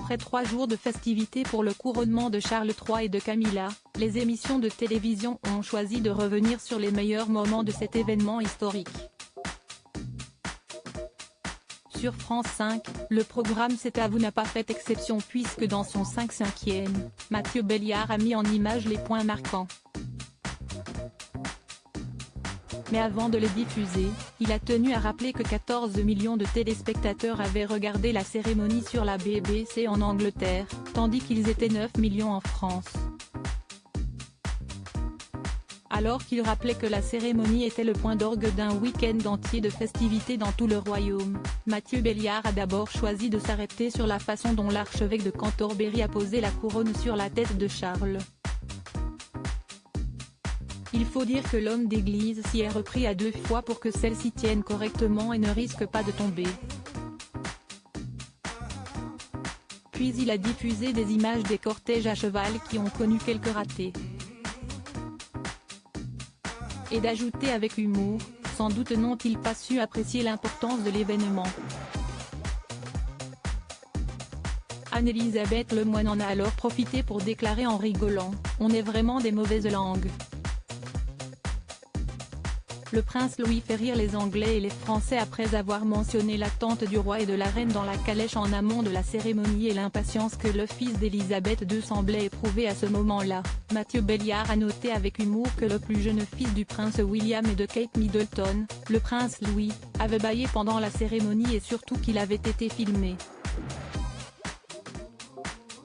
Après 3 jours de festivités pour le couronnement de Charles III et de Camilla, les émissions de télévision ont choisi de revenir sur les meilleurs moments de cet événement historique. Sur France 5, le programme C'est à vous n'a pas fait exception puisque dans son 5e, Mathieu Béliard a mis en image les points marquants. Mais avant de les diffuser, il a tenu à rappeler que 14 millions de téléspectateurs avaient regardé la cérémonie sur la BBC en Angleterre, tandis qu'ils étaient 9 millions en France. Alors qu'il rappelait que la cérémonie était le point d'orgue d'un week-end entier de festivités dans tout le royaume, Mathieu Béliard a d'abord choisi de s'arrêter sur la façon dont l'archevêque de Cantorbéry a posé la couronne sur la tête de Charles. Il faut dire que l'homme d'église s'y est repris à 2 fois pour que celle-ci tienne correctement et ne risque pas de tomber. Puis il a diffusé des images des cortèges à cheval qui ont connu quelques ratés. Et d'ajouter avec humour, sans doute n'ont-ils pas su apprécier l'importance de l'événement. Anne-Elisabeth Lemoine en a alors profité pour déclarer en rigolant « On est vraiment des mauvaises langues ». Le prince Louis fait rire les Anglais et les Français après avoir mentionné l'attente du roi et de la reine dans la calèche en amont de la cérémonie et l'impatience que le fils d'Elisabeth II semblait éprouver à ce moment-là. Mathieu Béliard a noté avec humour que le plus jeune fils du prince William et de Kate Middleton, le prince Louis, avait bâillé pendant la cérémonie et surtout qu'il avait été filmé.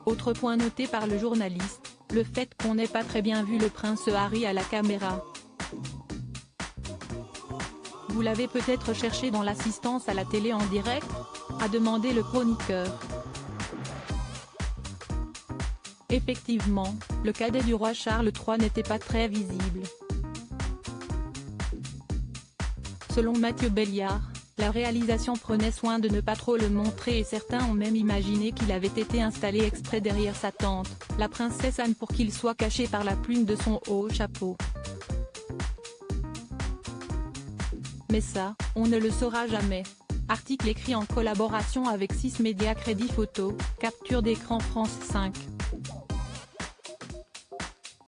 Autre point noté par le journaliste, le fait qu'on n'ait pas très bien vu le prince Harry à la caméra. Vous l'avez peut-être cherché dans l'assistance à la télé en direct ? A demandé le chroniqueur. Effectivement, le cadet du roi Charles III n'était pas très visible. Selon Mathieu Béliard, la réalisation prenait soin de ne pas trop le montrer et certains ont même imaginé qu'il avait été installé exprès derrière sa tante, la princesse Anne pour qu'il soit caché par la plume de son haut chapeau. Mais ça, on ne le saura jamais. Article écrit en collaboration avec 6 médias Crédit Photo, capture d'écran France 5.